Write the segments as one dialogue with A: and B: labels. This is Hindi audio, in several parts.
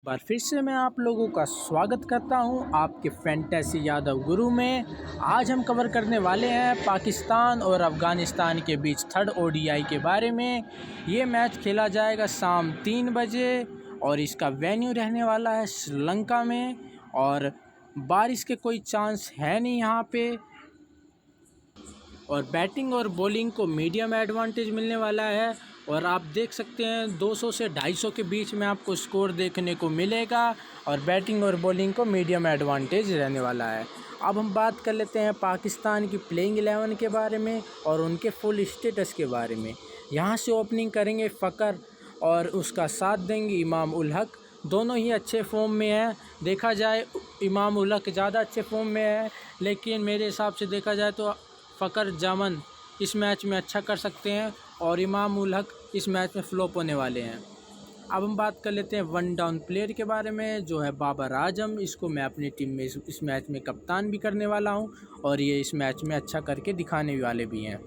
A: बार फिर से मैं आप लोगों का स्वागत करता हूं आपके फैंटेसी यादव गुरु में। आज हम कवर करने वाले हैं पाकिस्तान और अफ़गानिस्तान के बीच थर्ड ओडीआई के बारे में। ये मैच खेला जाएगा शाम 3 बजे और इसका वेन्यू रहने वाला है श्रीलंका में। और बारिश के कोई चांस है नहीं यहाँ पे। और बैटिंग और बॉलिंग को मीडियम एडवांटेज मिलने वाला है। और आप देख सकते हैं 200 से 250 के बीच में आपको स्कोर देखने को मिलेगा। और बैटिंग और बॉलिंग को मीडियम एडवांटेज रहने वाला है। अब हम बात कर लेते हैं पाकिस्तान की प्लेइंग 11 के बारे में और उनके फुल स्टेटस के बारे में। यहाँ से ओपनिंग करेंगे फ़कर और उसका साथ देंगे इमाम उल हक। दोनों ही अच्छे फॉर्म में हैं। देखा जाए इमाम उल हक ज़्यादा अच्छे फॉर्म में है, लेकिन मेरे हिसाब से देखा जाए तो फ़कर जामन इस मैच में अच्छा कर सकते हैं और इमाम उल हक इस मैच में फ्लॉप होने वाले हैं। अब हम बात कर लेते हैं वन डाउन प्लेयर के बारे में, जो है बाबर आजम। इसको मैं अपनी टीम में इस मैच में कप्तान भी करने वाला हूं और ये इस मैच में अच्छा करके दिखाने वाले भी हैं।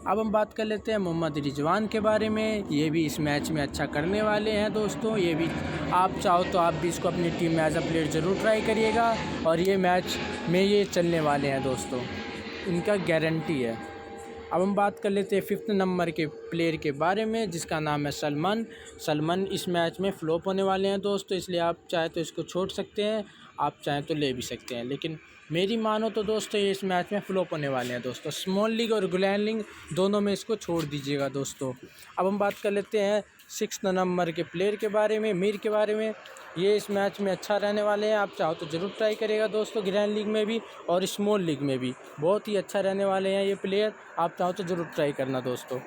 A: अब हम बात कर लेते हैं मोहम्मद रिजवान के बारे में। ये भी इस मैच में अच्छा करने वाले हैं दोस्तों। ये भी आप चाहो तो आप भी इसको अपनी टीम में एज अ प्लेयर ज़रूर ट्राई करिएगा और ये मैच में ये चलने वाले हैं दोस्तों, इनका गारंटी है। अब हम बात कर लेते हैं 5th नंबर के प्लेयर के बारे में, जिसका नाम है सलमान इस मैच में फ्लॉप होने वाले हैं दोस्तों, इसलिए आप चाहे तो इसको छोड़ सकते हैं, आप चाहें तो ले भी सकते हैं। लेकिन मेरी मानो तो दोस्तों ये इस मैच में फ्लॉप होने वाले हैं दोस्तों। स्मॉल लीग और ग्लैंड लीग दोनों में इसको छोड़ दीजिएगा दोस्तों। अब हम बात कर लेते हैं 6th नंबर के प्लेयर के बारे में, मीर के बारे में। ये इस मैच में अच्छा रहने वाले हैं, आप चाहो तो ज़रूर ट्राई करिएगा दोस्तों। ग्रैंड लीग में भी और स्मॉल लीग में भी बहुत ही अच्छा रहने वाले हैं ये प्लेयर, आप चाहो तो ज़रूर ट्राई करना दोस्तों।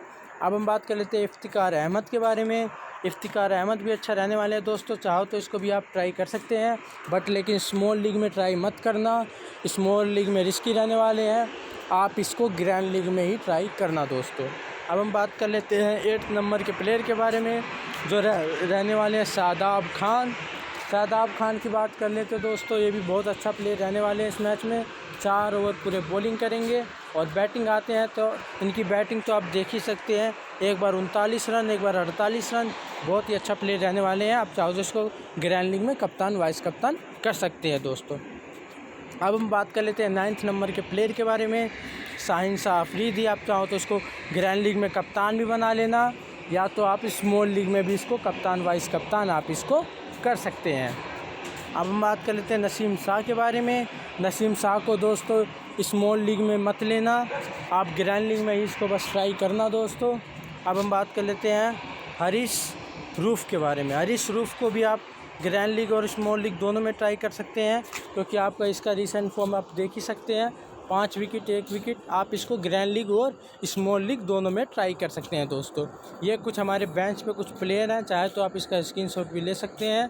A: अब हम बात कर लेते हैं इफ्तिकार अहमद के बारे में। इफ्तिकार अहमद भी अच्छा रहने वाले हैं दोस्तों, चाहो तो इसको भी आप ट्राई कर सकते हैं, बट लेकिन स्मॉल लीग में ट्राई मत करना, स्मॉल लीग में रिस्की रहने वाले हैं, आप इसको ग्रैंड लीग में ही ट्राई करना दोस्तों। अब हम बात कर लेते हैं 8th नंबर के प्लेयर के बारे में, जो रहने वाले हैं शादाब खान की बात कर लेते हैं दोस्तों। ये भी बहुत अच्छा प्लेयर रहने वाले हैं इस मैच में। 4 ओवर पूरे बॉलिंग करेंगे और बैटिंग आते हैं तो इनकी बैटिंग तो आप देख ही सकते हैं, एक बार 39 रन, एक बार 48 रन। बहुत ही अच्छा प्लेयर रहने वाले हैं, आप चाहो तो इसको ग्रैंड लीग में कप्तान वाइस कप्तान कर सकते हैं दोस्तों। अब हम बात कर लेते हैं 9th नंबर के प्लेयर के बारे में, शाहीन शाह अफरीदी। आप चाहो तो इसको ग्रैंड लीग में कप्तान भी बना लेना, या तो आप स्मॉल लीग में भी इसको कप्तान वाइस कप्तान आप इसको कर सकते हैं। अब हम बात कर लेते हैं नसीम शाह के बारे में। नसीम शाह को दोस्तों स्मॉल लीग में मत लेना, आप ग्रैंड लीग में ही इसको बस ट्राई करना दोस्तों। अब हम बात कर लेते हैं हरीश रूफ़ के बारे में। हरीश रूफ़ को भी आप ग्रैंड लीग और स्मॉल लीग दोनों में ट्राई कर सकते हैं, क्योंकि आपका इसका रिसेंट फॉर्म आप देख ही सकते हैं, 5 विकेट 1 विकेट। आप इसको ग्रैंड लीग और स्मॉल लीग दोनों में ट्राई कर सकते हैं दोस्तों। ये कुछ हमारे बेंच पे कुछ प्लेयर हैं, चाहे तो आप इसका स्क्रीनशॉट भी ले सकते हैं।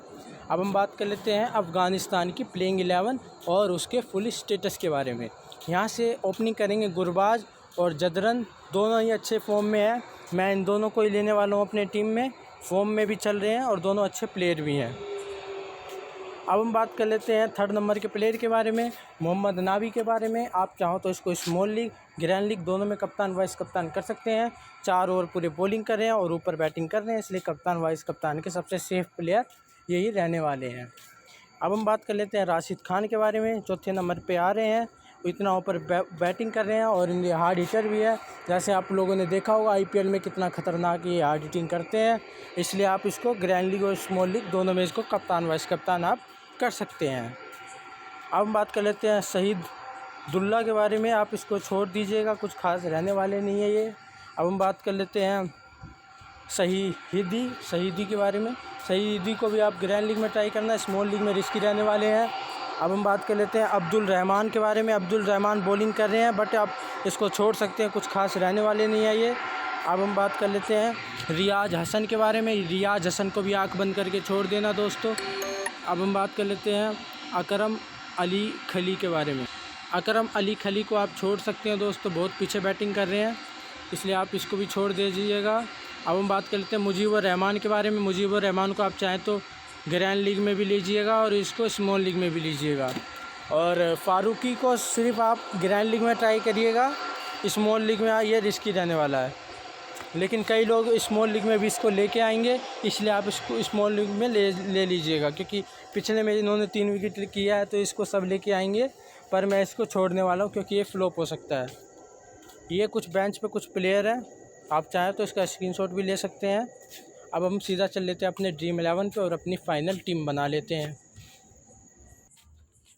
A: अब हम बात कर लेते हैं अफ़गानिस्तान की प्लेइंग 11 और उसके फुल स्टेटस के बारे में। यहाँ से ओपनिंग करेंगे गुरबाज और जदरन, दोनों ही अच्छे फॉर्म में हैं। मैं इन दोनों को ही लेने वाला हूँ अपने टीम में, फॉर्म में भी चल रहे हैं और दोनों अच्छे प्लेयर भी हैं। अब हम बात कर लेते हैं 3rd नंबर के प्लेयर के बारे में, मोहम्मद नाबी के बारे में। आप चाहो तो इसको स्मॉल लीग ग्रैंड लीग दोनों में कप्तान वाइस कप्तान कर सकते हैं। 4 ओवर पूरे बॉलिंग कर रहे हैं और ऊपर बैटिंग कर रहे हैं, इसलिए कप्तान वाइस कप्तान के सबसे सेफ प्लेयर यही रहने वाले हैं। अब हम बात कर लेते हैं राशिद खान के बारे में, 4थे नंबर पे आ रहे हैं। इतना ऊपर बैटिंग कर रहे हैं और इनके हार्ड हिटर भी है, जैसे आप लोगों ने देखा होगा IPL में कितना ख़तरनाक ये हार्ड हिटिंग करते हैं, इसलिए आप इसको ग्रैंड लीग और स्मॉल लीग दोनों में इसको कप्तान वाइस कप्तान आप कर सकते हैं। अब हम बात कर लेते हैं शहीदुल्लाह के बारे में। आप इसको छोड़ दीजिएगा, कुछ खास रहने वाले नहीं है ये। अब हम बात कर लेते हैं शहीदी के बारे में। शहीदी को भी आप ग्रैंड लीग में ट्राई करना, स्मॉल लीग में रिस्की रहने वाले हैं। अब हम बात कर लेते हैं अब्दुल रहमान के बारे में। अब्दुल रहमान बॉलिंग कर रहे हैं, बट आप इसको छोड़ सकते हैं, कुछ खास रहने वाले नहीं है ये। अब हम बात कर लेते हैं रियाज हसन के बारे में। रियाज हसन को भी आँख बंद करके छोड़ देना दोस्तों। अब हम बात कर लेते हैं अकरम अली खली के बारे में। अकरम अली खली को आप छोड़ सकते हैं दोस्तों, बहुत पीछे बैटिंग कर रहे हैं, इसलिए आप इसको भी छोड़ दीजिएगा। अब हम बात कर लेते हैं मुजीबुर रहमान के बारे में। मुजीबुर रहमान को आप चाहें तो ग्रैंड लीग में भी लीजिएगा और इसको स्मॉल लीग में भी लीजिएगा। और फ़ारूकी को सिर्फ आप ग्रैंड लीग में ट्राई करिएगा, स्मॉल लीग में ये रिस्की रहने वाला है। लेकिन कई लोग स्मॉल लीग में भी इसको लेके आएंगे, इसलिए आप इसको स्मॉल लीग में ले लीजिएगा, क्योंकि पिछले में इन्होंने 3 विकेट किया है तो इसको सब लेके आएंगे, पर मैं इसको छोड़ने वाला हूँ क्योंकि ये फ्लॉप हो सकता है। ये कुछ बेंच पे कुछ प्लेयर हैं, आप चाहें तो इसका स्क्रीनशॉट भी ले सकते हैं। अब हम सीधा चल लेते हैं अपने ड्रीम 11 पे और अपनी फाइनल टीम बना लेते हैं।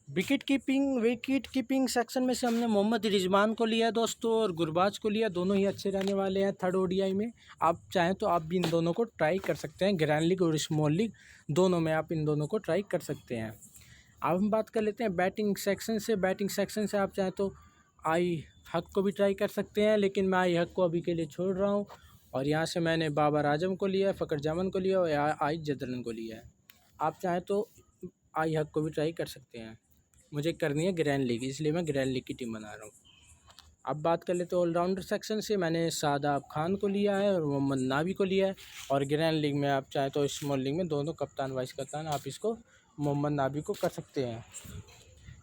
A: विकेट कीपिंग सेक्शन में से हमने मोहम्मद रिजवान को लिया है दोस्तों, और गुरबाज को लिया। दोनों ही अच्छे रहने वाले हैं थर्ड ओडीआई में। आप चाहें तो आप भी इन दोनों को ट्राई कर सकते हैं, ग्रैंड लीग और स्मॉल लीग दोनों में आप इन दोनों को ट्राई कर सकते हैं। अब हम बात कर लेते हैं बैटिंग सेक्शन से आप चाहें तो आई हक को भी ट्राई कर सकते हैं, लेकिन मैं आई हक को अभी के लिए छोड़ रहा हूँ। और यहाँ से मैंने बाबर आजम को लिया है, फ़खर जमान को लिया और आई जदरन को लिया है। आप चाहें तो आई हक को भी ट्राई कर सकते हैं। मुझे करनी है ग्रैंड लीग, इसलिए मैं ग्रैंड लीग की टीम बना रहा हूँ। अब बात कर लेते हैं ऑलराउंडर सेक्शन से। मैंने शादाब खान को लिया है और मोहम्मद नाबी को लिया है। और ग्रैंड लीग में आप चाहें तो स्मॉल लीग में दोनों कप्तान वाइस कप्तान आप इसको मोहम्मद नाबी को कर सकते हैं।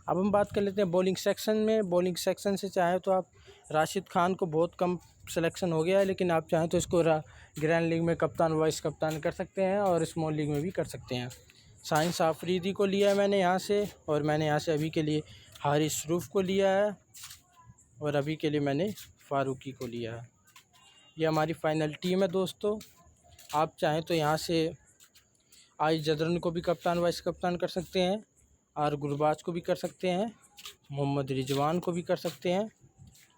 A: अब हम बात कर लेते हैं बॉलिंग सेक्शन में। बॉलिंग सेक्शन से चाहे तो आप राशिद खान को, बहुत कम सिलेक्शन हो गया है, लेकिन आप चाहें तो इसको ग्रैंड लीग में कप्तान वाइस कप्तान कर सकते हैं और स्मॉल लीग में भी कर सकते हैं। साइंस आफरीदी को लिया है मैंने यहाँ से, और मैंने यहाँ से अभी के लिए हारिस रूफ को लिया है, और अभी के लिए मैंने फ़ारूकी को लिया है। ये हमारी फ़ाइनल टीम है दोस्तों। आप चाहें तो यहाँ से आई जदरन को भी कप्तान वाइस कप्तान कर सकते हैं, और गुरबाज को भी कर सकते हैं, मोहम्मद रिजवान को भी कर सकते हैं,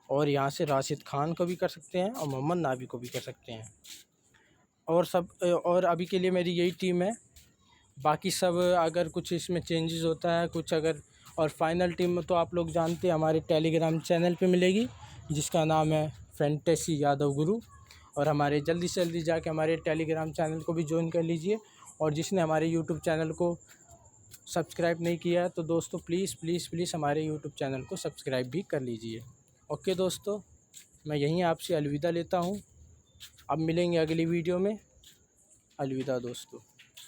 A: और यहाँ से राशिद खान को भी कर सकते हैं, और मोहम्मद नाबी को भी कर सकते हैं। और अभी के लिए मेरी यही टीम है। बाकी सब अगर कुछ इसमें चेंजेस होता है कुछ अगर, और फाइनल टीम तो आप लोग जानते हैं हमारे टेलीग्राम चैनल पे मिलेगी, जिसका नाम है फैंटेसी यादव गुरु। और हमारे जल्दी से जल्दी जाके हमारे टेलीग्राम चैनल को भी ज्वाइन कर लीजिए। और जिसने हमारे यूट्यूब चैनल को सब्सक्राइब नहीं किया है तो दोस्तों प्लीज़ हमारे यूट्यूब चैनल को सब्सक्राइब भी कर लीजिए। ओके दोस्तों, मैं यहीं आपसे अलविदा लेता हूँ। अब मिलेंगे अगली वीडियो में। अलविदा दोस्तों।